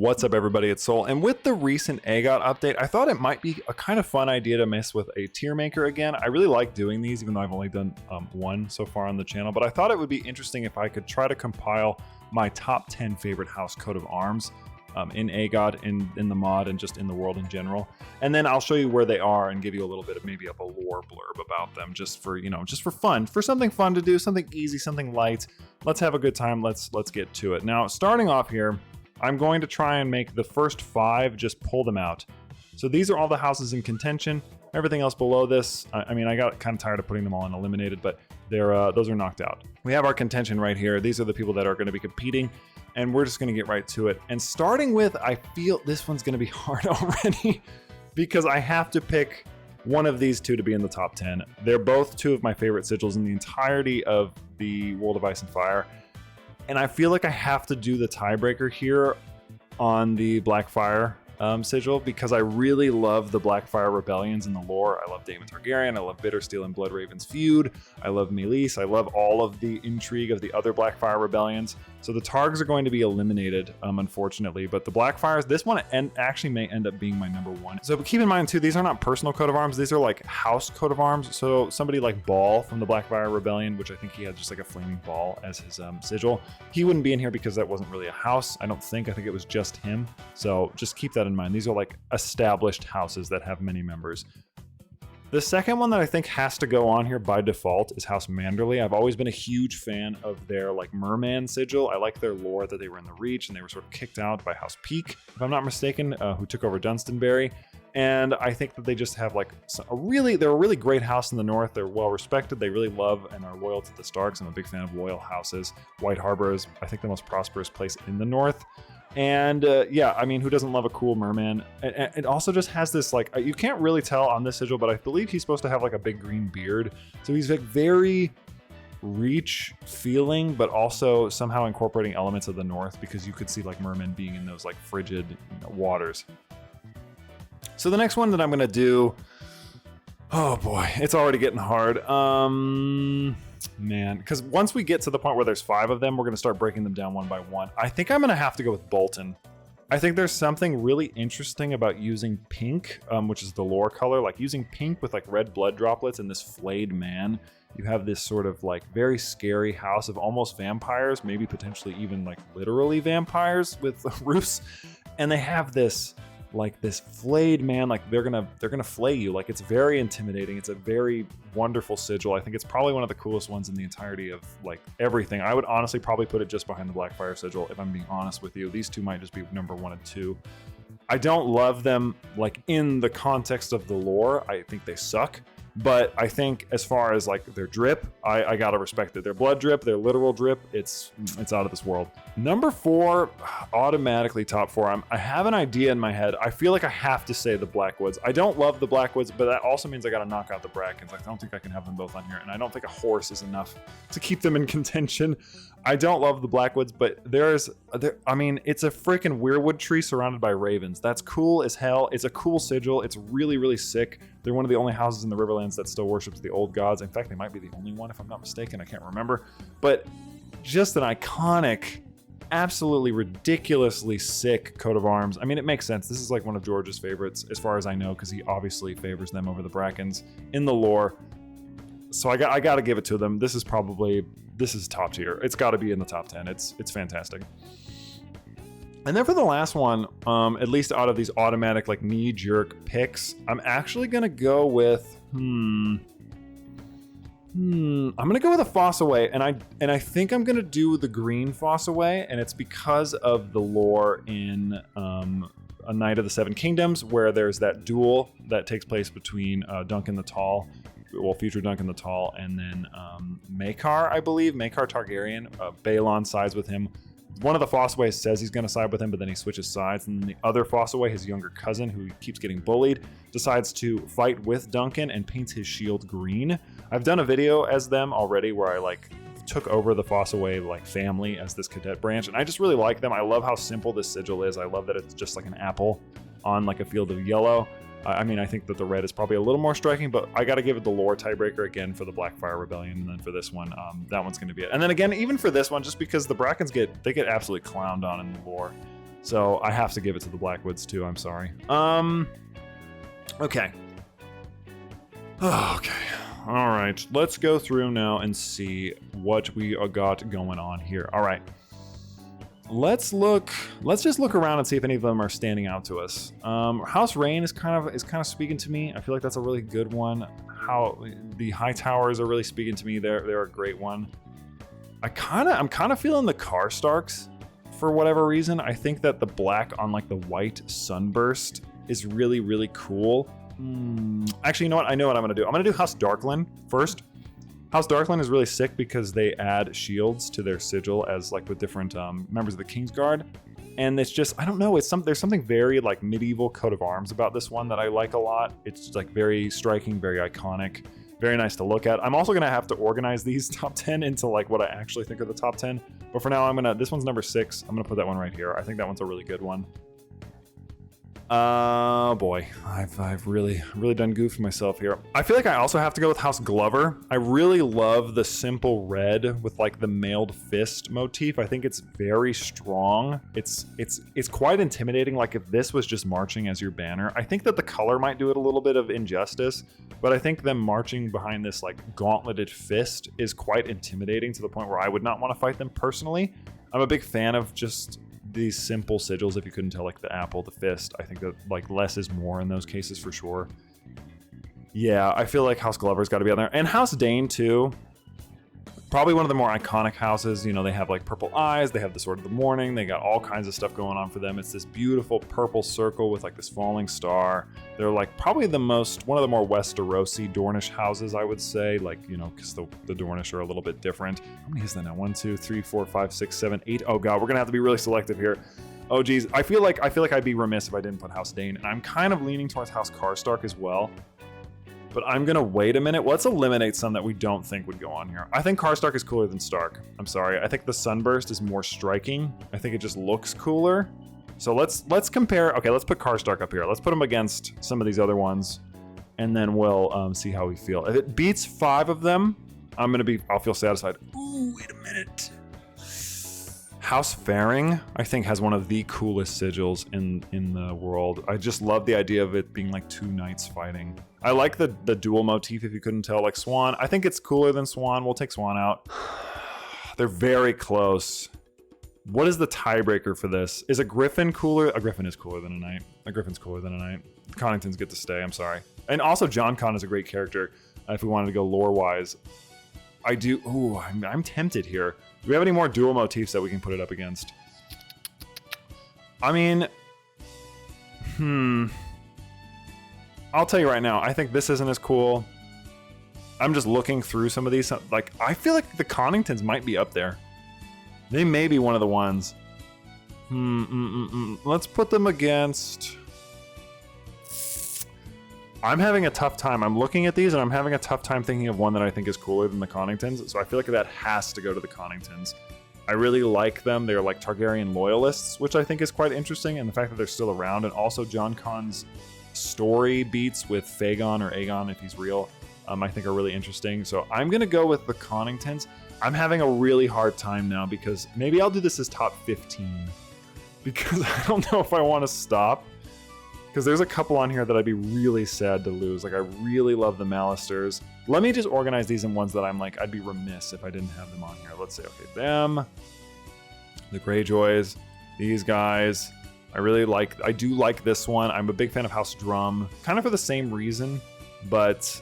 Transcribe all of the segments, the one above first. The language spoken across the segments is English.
What's up, everybody? It's Sol, and with the recent AGOT update, I thought it might be a kind of fun idea to mess with a tier maker again. I really like doing these, even though I've only done one so far on the channel, but I thought it would be interesting if I could try to compile my top 10 favorite house coat of arms in AGOT, in the mod, and just in the world in general. And then I'll show you where they are and give you a little bit of maybe a lore blurb about them, just for, just for fun, for something fun to do, something easy, something light. Let's have a good time. Let's get to it. Now, starting off here, I'm going to try and make the first 5, just pull them out. So these are all the houses in contention. Everything else below this, I mean, I got kind of tired of putting them all in eliminated, but those are knocked out. We have our contention right here. These are the people that are going to be competing, and we're just going to get right to it. And starting with, I feel this one's going to be hard already because I have to pick one of these two to be in the top 10. They're both 2 of my favorite sigils in the entirety of the World of Ice and Fire. And I feel like I have to do the tiebreaker here on the Blackfire sigil because I really love the Blackfire rebellions in the lore. I love Dayne Targaryen, I love Bittersteel and Bloodraven's feud, I love Meleys, I love all of the intrigue of the other Blackfire rebellions. So the Targs are going to be eliminated, unfortunately, but the Blackfires, this one actually may end up being my number 1. So keep in mind too, these are not personal coat of arms, these are like house coat of arms. So somebody like Ball from the Blackfire rebellion, which I think he had just like a flaming ball as his sigil, he wouldn't be in here because that wasn't really a house. I think it was just him. So just keep that in mind. These are like established houses that have many members. The second one that I think has to go on here by default is House Manderly. I've always been a huge fan of their like merman sigil. I like their lore that they were in the Reach and they were sort of kicked out by House Peak, if I'm not mistaken, who took over Dunstonbury. And I think that they just have like they're a really great house in the north. They're well respected. They really love and are loyal to the Starks. I'm a big fan of loyal houses. White Harbor is, I think, the most prosperous place in the north. And yeah, I mean, who doesn't love a cool merman? And it also just has this like, you can't really tell on this sigil, but I believe he's supposed to have like a big green beard. So he's like very Reach feeling, but also somehow incorporating elements of the north because you could see like mermen being in those like frigid waters. So the next one that I'm gonna do, oh boy, it's already getting hard. Man, because once we get to the point where there's 5 of them, we're gonna start breaking them down one by one. I think I'm gonna have to go with Bolton. I think there's something really interesting about using pink, which is the lore color, like using pink with like red blood droplets and this flayed man. You have this sort of like very scary house of almost vampires, maybe potentially even like literally vampires with roofs, and they have this like this flayed man, like they're gonna flay you. Like it's very intimidating. It's a very wonderful sigil. I think it's probably one of the coolest ones in the entirety of like everything. I would honestly probably put it just behind the Blackfire sigil if I'm being honest with you. These 2 might just be number 1 and 2. I don't love them like in the context of the lore. I think they suck. But I think as far as like their drip, I gotta respect it. Their blood drip, their literal drip, it's out of this world. Number 4, automatically top 4. I have an idea in my head. I feel like I have to say the Blackwoods. I don't love the Blackwoods, but that also means I gotta knock out the Brackens. I don't think I can have them both on here, and I don't think a horse is enough to keep them in contention. I don't love the Blackwoods, but I mean, it's a freaking weirwood tree surrounded by ravens. That's cool as hell. It's a cool sigil. It's really, really sick. They're one of the only houses in the Riverlands that still worships the old gods. In fact, they might be the only one, if I'm not mistaken. I can't remember. But just an iconic, absolutely ridiculously sick coat of arms. I mean, it makes sense. This is like one of George's favorites, as far as I know, because he obviously favors them over the Brackens in the lore. So I got to give it to them. This is top tier. It's got to be in the top 10. It's fantastic. And then for the last one, at least out of these automatic like knee-jerk picks, I'm actually gonna go with I'm gonna go with a Fossaway, and I think I'm gonna do the green Fossaway, and it's because of the lore in A Knight of the Seven Kingdoms, where there's that duel that takes place between Duncan the Tall, well, future Duncan the Tall, and then Maekar, I believe, Maekar Targaryen. Balon sides with him. One of the Fossaways says he's going to side with him, but then he switches sides. And then the other Fossaway, his younger cousin, who keeps getting bullied, decides to fight with Duncan and paints his shield green. I've done a video as them already where I like took over the Fossaway like family as this cadet branch, and I just really like them. I love how simple this sigil is. I love that it's just like an apple on like a field of yellow. I mean, I think that the red is probably a little more striking, but I got to give it the lore tiebreaker again for the Blackfire Rebellion, and then for this one, that one's going to be it. And then again, even for this one, just because the Brackens get absolutely clowned on in the lore. So I have to give it to the Blackwoods too, I'm sorry. Okay. Okay. All right, let's go through now and see what we got going on here. All right. Let's just look around and see if any of them are standing out to us. House Reyne is kind of speaking to me. I feel like that's a really good one. How the High Towers are really speaking to me. They're a great one. I'm kind of feeling the Carstarks for whatever reason. I think that the black on like the white sunburst is really, really cool. Actually, you know what? I know what I'm gonna do. I'm gonna do House Darklyn first. House Darklyn is really sick because they add shields to their sigil as like with different members of the Kingsguard. And it's just, I don't know, there's something very like medieval coat of arms about this one that I like a lot. It's like very striking, very iconic, very nice to look at. I'm also gonna have to organize these top 10 into like what I actually think are the top 10. But for now, this one's number 6. I'm gonna put that one right here. I think that one's a really good one. Boy, I've really done goofed myself here. I feel like I also have to go with House Glover. I really love the simple red with like the mailed fist motif. I think it's very strong. It's quite intimidating. Like if this was just marching as your banner, I think that the color might do it a little bit of injustice, but I think them marching behind this like gauntleted fist is quite intimidating to the point where I would not want to fight them personally. I'm a big fan of just these simple sigils. If you couldn't tell, like the apple, the fist, I think that like less is more in those cases for sure. Yeah, I feel like House Glover's got to be on there, and House Dayne too. Probably one of the more iconic houses. You know, they have like purple eyes, they have the Sword of the Morning, they got all kinds of stuff going on for them. It's this beautiful purple circle with like this falling star. They're like probably one of the more Westerosi Dornish houses, I would say, like, you know, because the Dornish are a little bit different. How many is that now? 1, 2, 3, 4, 5, 6, 7, 8. Oh god, we're gonna have to be really selective here. Oh geez, I feel like I'd be remiss if I didn't put House Dayne, and I'm kind of leaning towards House Carstark as well. But I'm gonna wait a minute. Let's eliminate some that we don't think would go on here. I think Carstark is cooler than Stark. I'm sorry. I think the Sunburst is more striking. I think it just looks cooler. So let's compare. Okay, let's put Carstark up here. Let's put him against some of these other ones, and then we'll see how we feel. If it beats 5 of them, I'll feel satisfied. Ooh, wait a minute. House Faring, I think, has one of the coolest sigils in the world. I just love the idea of it being like 2 knights fighting. I like the dual motif, if you couldn't tell, like Swan. I think it's cooler than Swan. We'll take Swan out. They're very close. What is the tiebreaker for this? Is a Griffin cooler? A Griffin is cooler than a knight. A Griffin's cooler than a knight. Conningtons get to stay, I'm sorry. And also John Con is a great character, if we wanted to go lore-wise. I do, ooh, I'm tempted here. Do we have any more dual motifs that we can put it up against? I mean, I'll tell you right now, I think this isn't as cool. I'm just looking through some of these. Like, I feel like the Conningtons might be up there. They may be one of the ones. Let's put them against... I'm having a tough time. I'm looking at these and I'm having a tough time thinking of one that I think is cooler than the Conningtons. So I feel like that has to go to the Conningtons. I really like them. They're like Targaryen loyalists, which I think is quite interesting. And the fact that they're still around. And also John Con's story beats with Fagon or Aegon, if he's real, I think are really interesting. So I'm going to go with the Conningtons. I'm having a really hard time now because maybe I'll do this as top 15. Because I don't know if I want to stop. Because there's a couple on here that I'd be really sad to lose. Like, I really love the Malisters. Let me just organize these in ones that I'm like, I'd be remiss if I didn't have them on here. Let's say, okay, them, the Greyjoys, these guys. I do like this one. I'm a big fan of House Drum, kind of for the same reason. But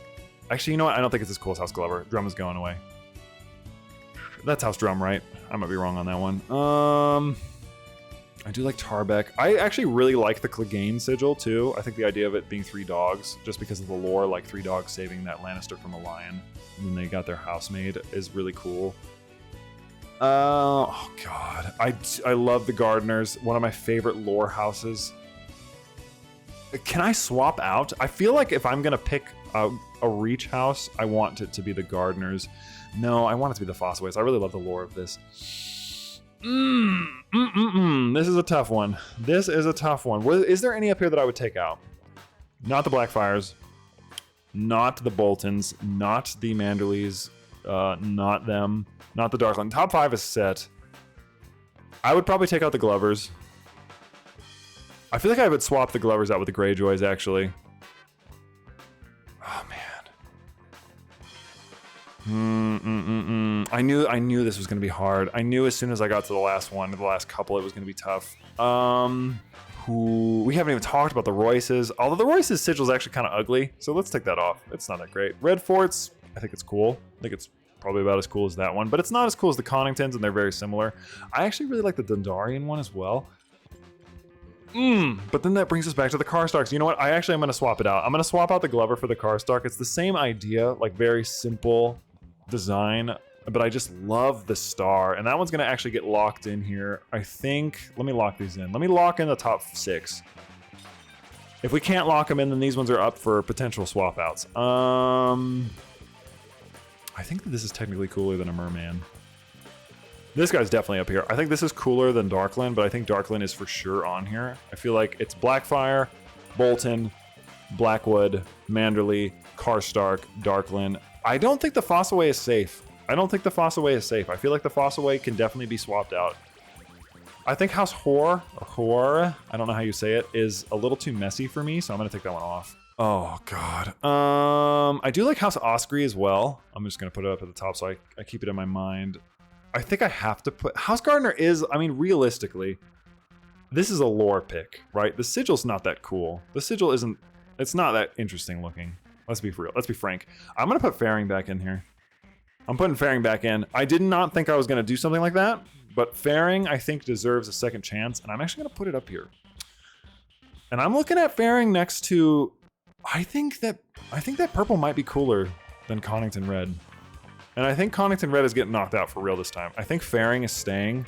actually, you know what? I don't think it's as cool as House Glover. Drum is going away. That's House Drum, right? I might be wrong on that one. I do like Tarbeck. I actually really like the Clegane sigil too. I think the idea of it being 3 dogs, just because of the lore, like 3 dogs saving that Lannister from a lion, and then they got their housemaid, is really cool. Oh god, I love the Gardeners. One of my favorite lore houses. Can I swap out? I feel like if I'm gonna pick a Reach house, I want it to be the Gardeners. No, I want it to be the Fossaways. I really love the lore of this. This is a tough one. This is a tough one. Is there any up here that I would take out? Not the Blackfires, not the Boltons, not the Manderlys, not them, not the Darklyn. Top 5 is set. I would probably take out the Glovers. I feel like I would swap the Glovers out with the Greyjoys, actually. Oh, man. I knew this was going to be hard. I knew as soon as I got to the last one, the last couple, it was going to be tough. We haven't even talked about the Royces. Although the Royces sigil is actually kind of ugly, so let's take that off. It's not that great. Red Forts, I think it's cool. I think it's probably about as cool as that one, but it's not as cool as the Conningtons, and they're very similar. I actually really like the Dundarian one as well. But then that brings us back to the Carstarks. You know what? I'm going to swap it out. I'm going to swap out the Glover for the Carstark. It's the same idea, like very simple design, but I just love the star. And that one's going to actually get locked in here. I think, let me lock these in. Let me lock in the top 6. If we can't lock them in, then these ones are up for potential swap outs. I think that this is technically cooler than a Merman. This guy's definitely up here. I think this is cooler than Darklyn, but I think Darklyn is for sure on here. I feel like it's Blackfire, Bolton, Blackwood, Manderly, Carstark, Darklyn. I don't think the Fossaway is safe. I feel like the Fossaway can definitely be swapped out. I think House Hor, I don't know how you say it, is a little too messy for me, so I'm going to take that one off. Oh, God. I do like House Osprey as well. I'm just going to put it up at the top so I keep it in my mind. I think I have to put... House Gardener is... I mean, realistically, this is a lore pick, right? The sigil's not that cool. The sigil isn't... It's not that interesting looking. Let's be real. Let's be frank. I'm going to put Faring back in here. I'm putting Faring back in. I did not think I was going to do something like that, but Faring, I think, deserves a second chance, and I'm actually going to put it up here. And I'm looking at Faring next to... I think that purple might be cooler than Connington Red. And I think Connington Red is getting knocked out for real this time. I think Faring is staying.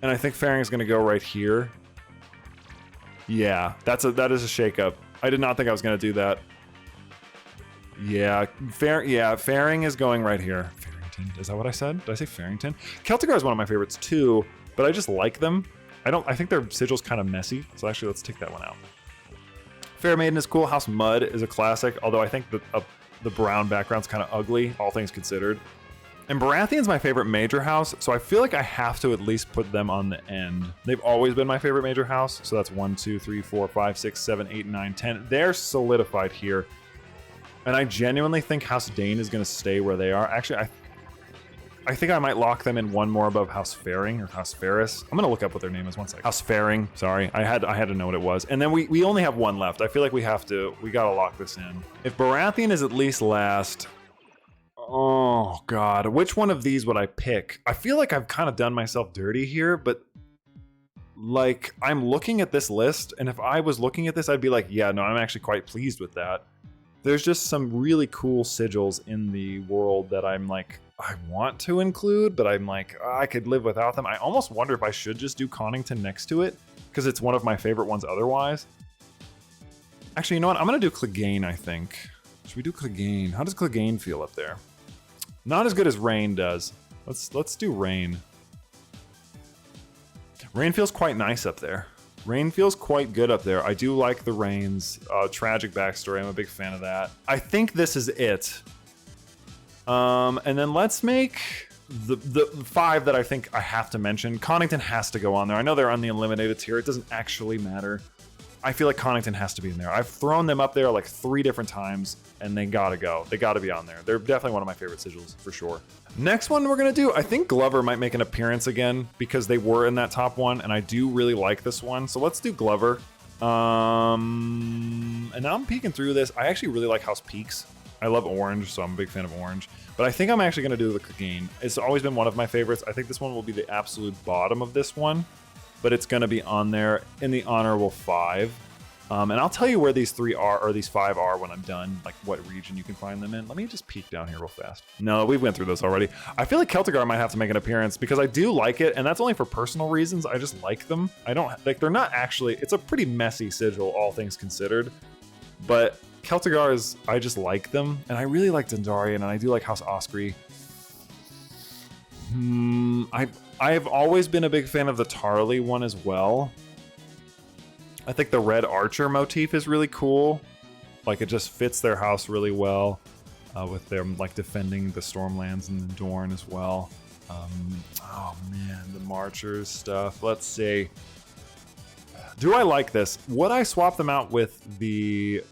And I think Faring is going to go right here. Yeah, that is a shakeup. I did not think I was going to do that. Yeah, Faring is going right here. Farrington, is that what I said? Did I say Farrington? Celtigar is one of my favorites too, but I just like them. I think their sigil's kind of messy, so actually let's take that one out. Fair Maiden is cool. House Mud is a classic, although I think the brown background's kind of ugly, all things considered. And Baratheon's my favorite major house, so I feel like I have to at least put them on the end. They've always been my favorite major house, so that's 1, 2, 3, 4, 5, 6, 7, 8, 9, 10. They're solidified here. And I genuinely think House Dayne is going to stay where they are. Actually, I think I might lock them in one more above House Faring or House Ferris. I'm going to look up what their name is. 1 second. House Faring. Sorry. I had to know what it was. And then we only have one left. I feel like we got to lock this in. If Baratheon is at least last... Oh, God. Which one of these would I pick? I feel like I've kind of done myself dirty here, but... Like, I'm looking at this list, and if I was looking at this, I'd be like, yeah, no, I'm actually quite pleased with that. There's just some really cool sigils in the world that I'm like... I want to include, but I'm like, I could live without them. I almost wonder if I should just do Connington next to it, because it's one of my favorite ones otherwise. Actually, you know what? I'm going to do Clegane, I think. Should we do Clegane? How does Clegane feel up there? Not as good as Reyne does. Let's do Reyne. Reyne feels quite nice up there. Reyne feels quite good up there. I do like the Reyne's tragic backstory. I'm a big fan of that. I think this is it. And then let's make the 5 that I think I have to mention. Connington has to go on there. I know they're on the eliminated tier. It doesn't actually matter. I feel like Connington has to be in there. I've thrown them up there like 3 different times, and they gotta go. They gotta be on there. They're definitely one of my favorite sigils, for sure. Next one we're gonna do, I think Glover might make an appearance again, because they were in that top one, and I do really like this one. So let's do Glover. And now I'm peeking through this. I actually really like House Peaks. I love orange, so I'm a big fan of orange. But I think I'm actually going to do the Clegane. It's always been one of my favorites. I think this one will be the absolute bottom of this one. But it's going to be on there in the honorable 5. And I'll tell you where these 3 are, or these 5 are when I'm done, like what region you can find them in. Let me just peek down here real fast. No, we went through this already. I feel like Celtigar might have to make an appearance because I do like it, and that's only for personal reasons. I just like them. I don't, like, they're not actually, it's a pretty messy sigil, all things considered. But Celtigar is, I just like them, and I really like Dundarian, and I do like House Osprey. I have always been a big fan of the Tarly one as well. I think the Red Archer motif is really cool. Like, it just fits their house really well, with them like defending the Stormlands and the Dorne as well. Oh man, the Marchers stuff. Let's see. Do I like this? Would I swap them out with the...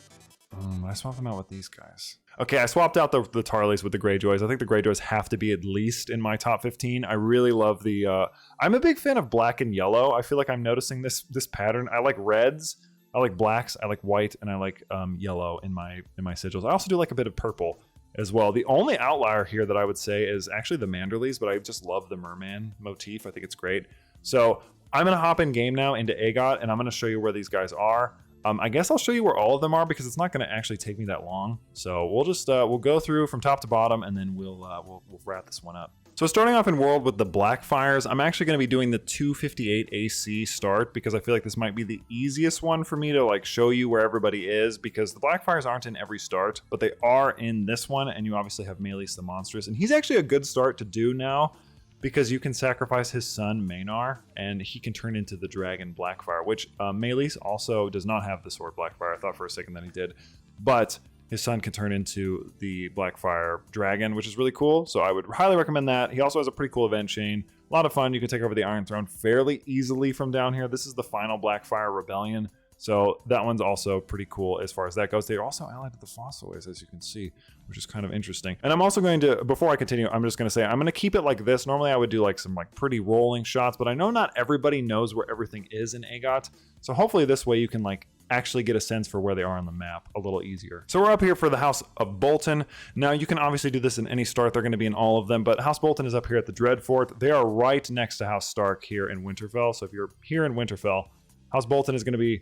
I swap them out with these guys. Okay, I swapped out the Tarleys with the Greyjoys. I think the Greyjoys have to be at least in my top 15. I really love the... I'm a big fan of black and yellow. I feel like I'm noticing this pattern. I like reds, I like blacks, I like white, and I like yellow in my sigils. I also do like a bit of purple as well. The only outlier here that I would say is actually the Manderlys, but I just love the merman motif. I think it's great. So I'm going to hop in game now into AGOT, and I'm going to show you where these guys are. I guess I'll show you where all of them are because it's not going to actually take me that long. So we'll just we'll go through from top to bottom, and then we'll wrap this one up. So starting off in world with the Blackfires, I'm actually going to be doing the 258 AC start because I feel like this might be the easiest one for me to like show you where everybody is, because the Blackfires aren't in every start, but they are in this one, and you obviously have Maelys the Monstrous, and he's actually a good start to do now, because you can sacrifice his son Maynard, and he can turn into the dragon Blackfire, which Maelys also does not have the sword Blackfire. I thought for a second that he did, but his son can turn into the Blackfire dragon, which is really cool. So I would highly recommend that. He also has a pretty cool event chain. A lot of fun. You can take over the Iron Throne fairly easily from down here. This is the final Blackfire Rebellion. So that one's also pretty cool as far as that goes. They're also allied to the Fossiliers, as you can see, which is kind of interesting. And I'm also going to, before I continue, I'm just going to say, I'm going to keep it like this. Normally I would do like some like pretty rolling shots, but I know not everybody knows where everything is in AGOT. So hopefully this way you can like actually get a sense for where they are on the map a little easier. So we're up here for the House of Bolton. Now you can obviously do this in any start. They're going to be in all of them, but House Bolton is up here at the Dreadfort. They are right next to House Stark here in Winterfell. So if you're here in Winterfell, House Bolton is going to be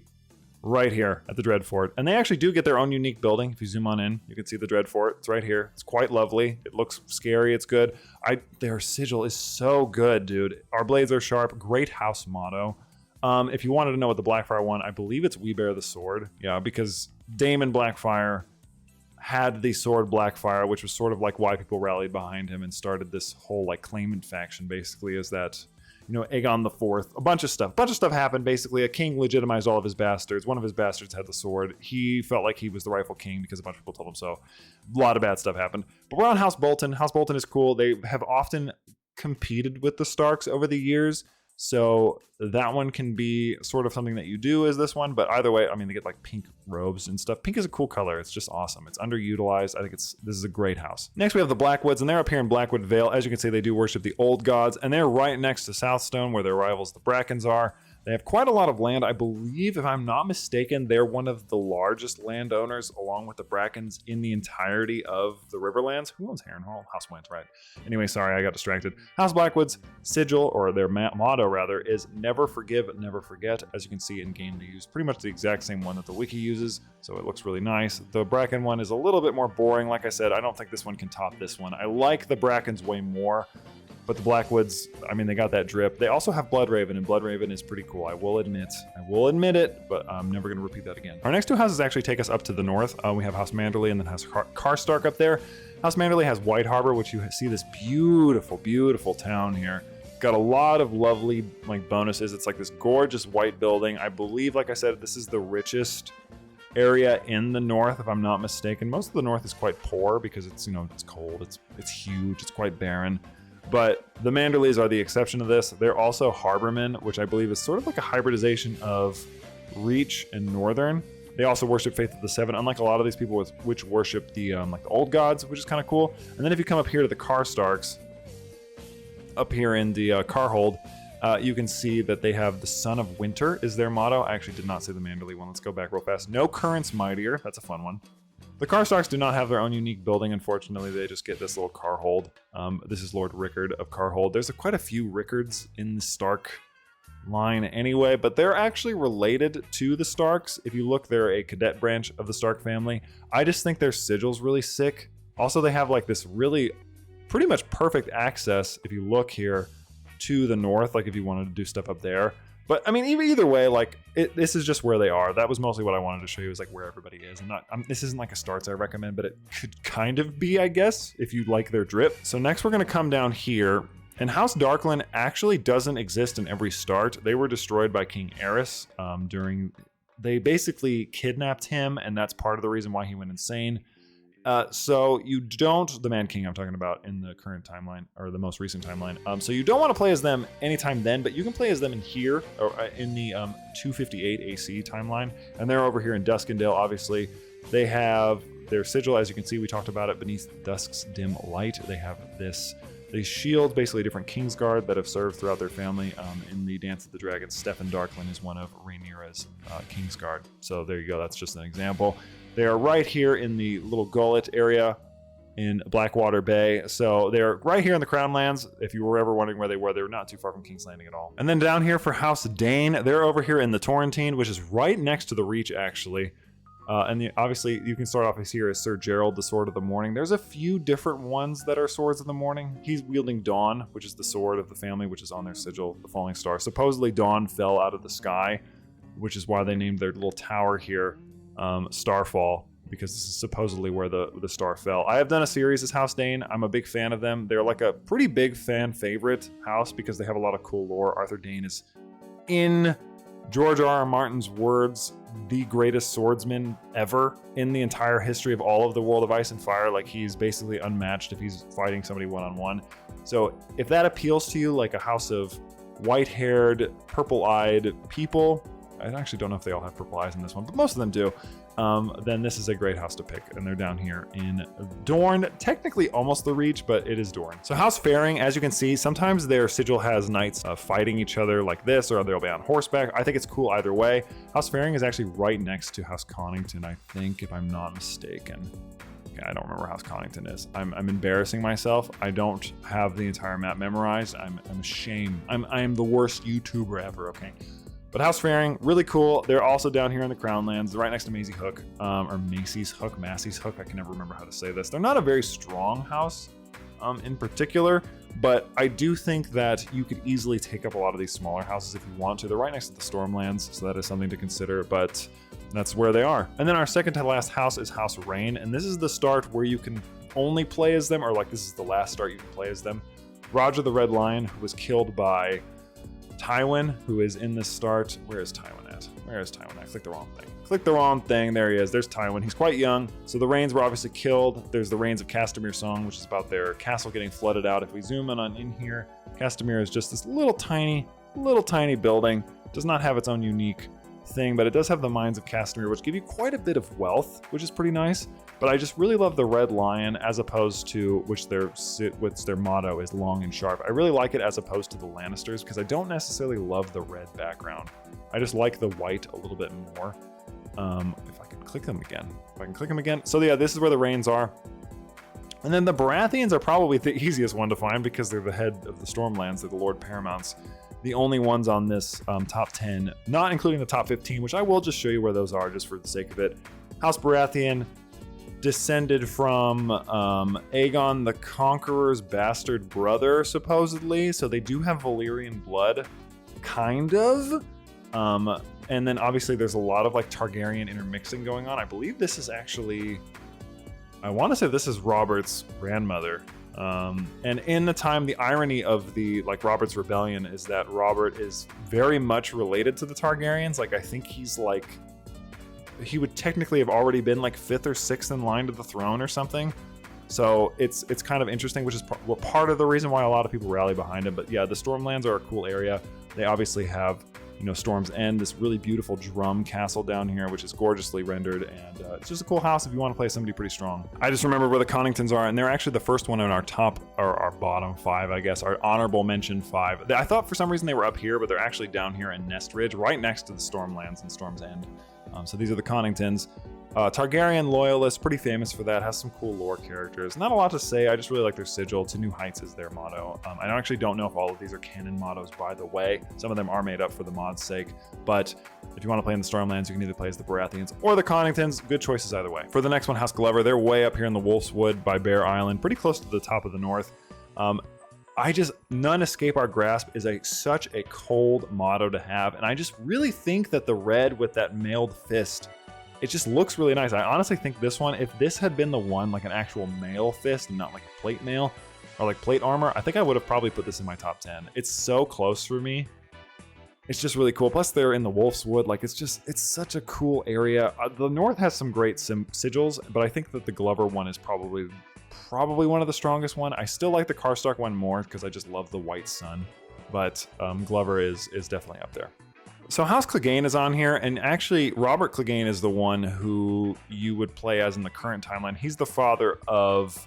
right here at the Dreadfort. And they actually do get their own unique building. If you zoom on in, you can see the Dreadfort. It's right here. It's quite lovely. It looks scary. It's good. Their sigil is so good, dude. Our blades are sharp. Great house motto. If you wanted to know what the Blackfire one, I believe it's We Bear the Sword. Yeah, because Daemon Blackfire had the sword Blackfire, which was sort of like why people rallied behind him and started this whole like claimant faction, basically, is that, you know, Aegon IV, a bunch of stuff happened. Basically, a king legitimized all of his bastards. One of his bastards had the sword. He felt like he was the rightful king because a bunch of people told him so. A lot of bad stuff happened. But we're on House Bolton. House Bolton is cool. They have often competed with the Starks over the years. So that one can be sort of something that you do as this one, but either way, I mean, they get like pink robes and stuff. Pink is a cool color. It's just awesome. It's underutilized. I think this is a great house. Next, we have the Blackwoods, and they're up here in Blackwood Vale. As you can see, they do worship the old gods, and they're right next to Southstone, where their rivals, the Brackens, are. They have quite a lot of land. I believe, if I'm not mistaken, they're one of the largest landowners, along with the Brackens, in the entirety of the Riverlands. Who owns Harrenhal? Housewlands, right? Anyway, sorry, I got distracted. House Blackwood's sigil, or their motto rather, is never forgive, never forget. As you can see in game, they use pretty much the exact same one that the wiki uses, so it looks really nice. The Bracken one is a little bit more boring. Like I said, I don't think this one can top this one. I like the Brackens way more. But the Blackwoods, I mean, they got that drip. They also have Bloodraven, and Bloodraven is pretty cool. I will admit it, but I'm never going to repeat that again. Our next two houses actually take us up to the north. We have House Manderly and then House Carstark up there. House Manderly has White Harbor, which you see this beautiful, beautiful town here. Got a lot of lovely like bonuses. It's like this gorgeous white building. I believe, like I said, this is the richest area in the north, if I'm not mistaken. Most of the north is quite poor because it's, you know, it's cold. It's huge. It's quite barren. But the Manderlys are the exception to this. They're also Harbormen, which I believe is sort of like a hybridization of Reach and Northern. They also worship Faith of the Seven, unlike a lot of these people which worship the like the old gods, which is kind of cool. And then if you come up here to the Carstarks, up here in the Carhold, you can see that they have the Son of Winter is their motto. I actually did not say the Manderly one. Let's go back real fast. No currents mightier. That's a fun one. The Carstarks do not have their own unique building, unfortunately. They just get this little Carhold. This is Lord Rickard of Carhold. There's quite a few Rickards in the Stark line anyway, but they're actually related to the Starks. If you look, they're a cadet branch of the Stark family. I just think their sigil's really sick. Also, they have like this really pretty much perfect access, if you look here, to the north, like if you wanted to do stuff up there. But I mean, either way, like this is just where they are. That was mostly what I wanted to show you, is like where everybody is. And this isn't like a starts I recommend, but it could kind of be, I guess, if you like their drip. So next we're going to come down here, and House Darklyn actually doesn't exist in every start. They were destroyed by King Aerys they basically kidnapped him, and that's part of the reason why he went insane. So you don't, the Man King I'm talking about in the current timeline, or the most recent timeline. So you don't want to play as them anytime then, but you can play as them in here, or in the 258 AC timeline. And they're over here in Duskendale, obviously. They have their sigil, as you can see, we talked about it, beneath dusk's dim light. They have these shields, basically different Kingsguard that have served throughout their family. In the Dance of the Dragons, Stefan Darklyn is one of Rhaenyra's Kingsguard. So there you go, that's just an example. They are right here in the little gullet area in Blackwater Bay. So they're right here in the Crown Lands. If you were ever wondering where they were not too far from King's Landing at all. And then down here for House Dayne, they're over here in the Torrentine, which is right next to the Reach, actually. Obviously, you can start off as here as Sir Gerald, the Sword of the Morning. There's a few different ones that are Swords of the Morning. He's wielding Dawn, which is the sword of the family, which is on their sigil, the Falling Star. Supposedly, Dawn fell out of the sky, which is why they named their little tower here Starfall, because this is supposedly where the star fell. I have done a series as House Dayne. I'm a big fan of them. They're like a pretty big fan favorite house because they have a lot of cool lore. Arthur Dayne is, in George R.R. Martin's words, the greatest swordsman ever in the entire history of all of the World of Ice and Fire. Like, he's basically unmatched if he's fighting somebody one-on-one. So if that appeals to you, like a house of white-haired, purple-eyed people, I actually don't know if they all have purple eyes in this one, but most of them do, then this is a great house to pick. And they're down here in Dorne, technically almost the Reach, but it is Dorne. So House Faring, as you can see, sometimes their sigil has knights fighting each other like this, or they'll be on horseback. I think it's cool either way. House Faring is actually right next to House Connington, I think, if I'm not mistaken. I don't remember House Connington is. I'm embarrassing myself. I don't have the entire map memorized. I'm ashamed. I'm the worst YouTuber ever, okay? But House Faring, really cool. They're also down here in the Crown Lands. They're right next to Macy's Hook, or Macy's Hook, Massey's Hook. I can never remember how to say this. They're not a very strong house in particular, but I do think that you could easily take up a lot of these smaller houses if you want to. They're right next to the Stormlands, so that is something to consider, but that's where they are. And then our second to last house is House Reyne, and this is the start where you can only play as them, or like this is the last start you can play as them. Roger the Red Lion, who was killed by Tywin, who is in the start. Where is Tywin at? Where is Tywin at? Click the wrong thing. Click the wrong thing. There he is. There's Tywin. He's quite young. So the Reynes were obviously killed. There's the Rains of Castamere song, which is about their castle getting flooded out. If we zoom in on in here, Castamere is just this little tiny building. Does not have its own unique thing, but it does have the Mines of Castamere, which give you quite a bit of wealth, which is pretty nice. But I just really love the Red Lion, as opposed to which their motto is long and sharp. I really like it as opposed to the Lannisters, because I don't necessarily love the red background. I just like the white a little bit more. If I can click them again. So yeah, this is where the Reynes are. And then the Baratheons are probably the easiest one to find because they're the head of the Stormlands. They're the Lord Paramounts. The only ones on this top 10, not including the top 15, which I will just show you where those are just for the sake of it. House Baratheon, descended from Aegon the Conqueror's bastard brother, supposedly. So they do have Valyrian blood, kind of. And then obviously there's a lot of like Targaryen intermixing going on. I believe this is actually, I want to say this is Robert's grandmother. And in the time, the irony of the like Robert's rebellion is that Robert is very much related to the Targaryens. Like, I think he's like, he would technically have already been like 5th or 6th in line to the throne or something. So it's kind of interesting, which is part of the reason why a lot of people rally behind him. But yeah, the Stormlands are a cool area. They obviously have, you know, Storm's End, this really beautiful drum castle down here, which is gorgeously rendered, and it's just a cool house if you want to play somebody pretty strong. I just remember where the Conningtons are, and they're actually the first one in our top, or our bottom 5, I guess, our honorable mention 5. I thought for some reason they were up here, but they're actually down here in Nest Ridge, right next to the Stormlands and Storm's End. So these are the Conningtons. Targaryen loyalist, pretty famous for that, has some cool lore characters. Not a lot to say, I just really like their sigil. To New Heights is their motto. I actually don't know if all of these are canon mottos, by the way. Some of them are made up for the mod's sake, but if you want to play in the Stormlands, you can either play as the Baratheons or the Conningtons. Good choices either way. For the next one, House Glover, they're way up here in the Wolf's Wood by Bear Island, pretty close to the top of the north. None escape our grasp is such a cold motto to have, and I just really think that the red with that mailed fist, it just looks really nice. I honestly think this one, if this had been the one, like an actual mail fist and not like a plate mail or like plate armor, I think I would have probably put this in my top 10. It's so close for me. It's just really cool. Plus they're in the Wolf's Wood. Like it's such a cool area. The north has some great sigils, but I think that the Glover one is probably one of the strongest one. I still like the Carstark one more because I just love the white sun, but Glover is definitely up there. So House Clegane is on here, and actually Robert Clegane is the one who you would play as in the current timeline. He's the father of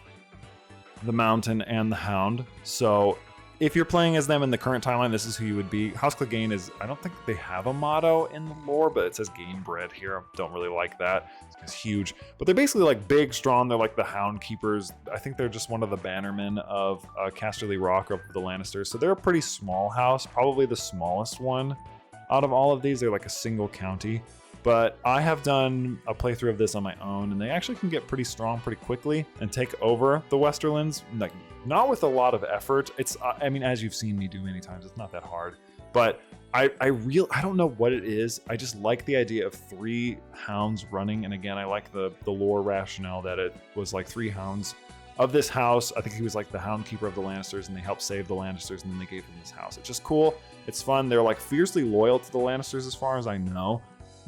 the Mountain and the Hound. So if you're playing as them in the current timeline, this is who you would be. House Clegane is, I don't think they have a motto in the lore, but it says game bred here. I don't really like that. It's huge. But they're basically like big, strong. They're like the Hound Keepers. I think they're just one of the bannermen of Casterly Rock of the Lannisters. So they're a pretty small house, probably the smallest one out of all of these. They're like a single county. But I have done a playthrough of this on my own, and they actually can get pretty strong pretty quickly and take over the Westerlands, like not with a lot of effort. It's, I mean, as you've seen me do many times, it's not that hard. But I don't know what it is. I just like the idea of 3 hounds running, and again, I like the lore rationale that it was like 3 hounds of this house. I think he was like the Hound Keeper of the Lannisters, and they helped save the Lannisters, and then they gave him this house. It's just cool. It's fun. They're like fiercely loyal to the Lannisters as far as I know.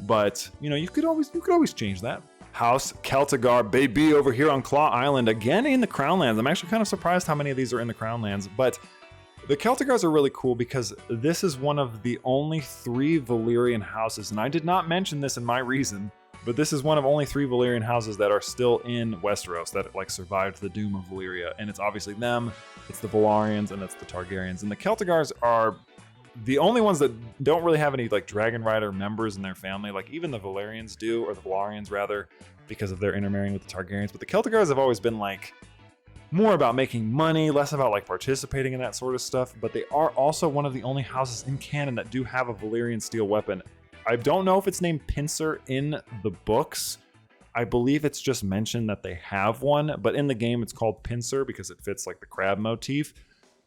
But, you know, you could always change that. House Celtigar, baby, over here on Claw Island, again in the Crownlands. I'm actually kind of surprised how many of these are in the Crownlands, but the Celtigars are really cool because this is one of the only 3 Valyrian houses, and I did not mention this in my reason, but this is one of only 3 Valyrian houses that are still in Westeros, that like survived the doom of Valyria, and it's obviously them, it's the Velaryons, and it's the Targaryens, and the Celtigars are the only ones that don't really have any like Dragon Rider members in their family. Like even the Valyrians do, or the Velaryons rather, because of their intermarrying with the Targaryens. But the Celtigars have always been like more about making money, less about like participating in that sort of stuff. But they are also one of the only houses in canon that do have a Valyrian steel weapon. I don't know if it's named Pincer in the books. I believe it's just mentioned that they have one, but in the game it's called Pincer because it fits like the crab motif.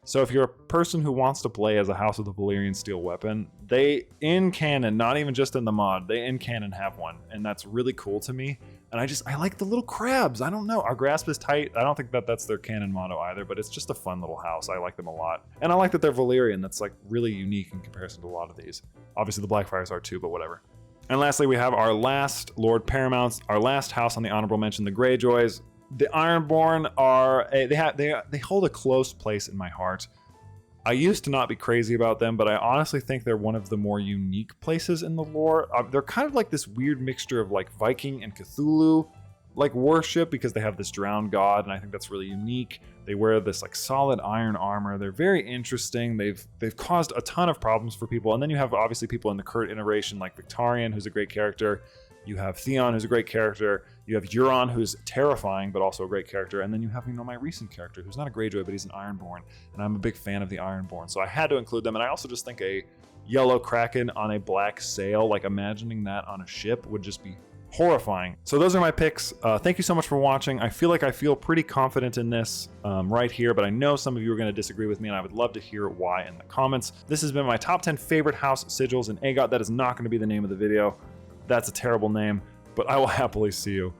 So if you're a person who wants to play as a house with a Valyrian steel weapon, they in canon, not even just in the mod, they in canon have one, and that's really cool to me. And I like the little crabs. I don't know. Our grasp is tight. I don't think that that's their canon motto either, but it's just a fun little house. I like them a lot. And I like that they're Valyrian. That's like really unique in comparison to a lot of these. Obviously the Blackfires are too, but whatever. And lastly, we have our last Lord Paramounts, our last house on the honorable mention, the Greyjoys. The Ironborn are they hold a close place in my heart. I used to not be crazy about them, but I honestly think they're one of the more unique places in the lore. They're kind of like this weird mixture of like Viking and Cthulhu like worship because they have this drowned god, and I think that's really unique. They wear this like solid iron armor. They're very interesting. They've caused a ton of problems for people, and then you have obviously people in the current iteration like Victarion, who's a great character. You have Theon, who's a great character. You have Euron, who's terrifying, but also a great character. And then you have, my recent character, who's not a Greyjoy, but he's an Ironborn. And I'm a big fan of the Ironborn. So I had to include them. And I also just think a yellow kraken on a black sail, like imagining that on a ship would just be horrifying. So those are my picks. Thank you so much for watching. I feel pretty confident in this right here, but I know some of you are going to disagree with me, and I would love to hear why in the comments. This has been my top 10 favorite house sigils in AGOT. That is not going to be the name of the video. That's a terrible name, but I will happily see you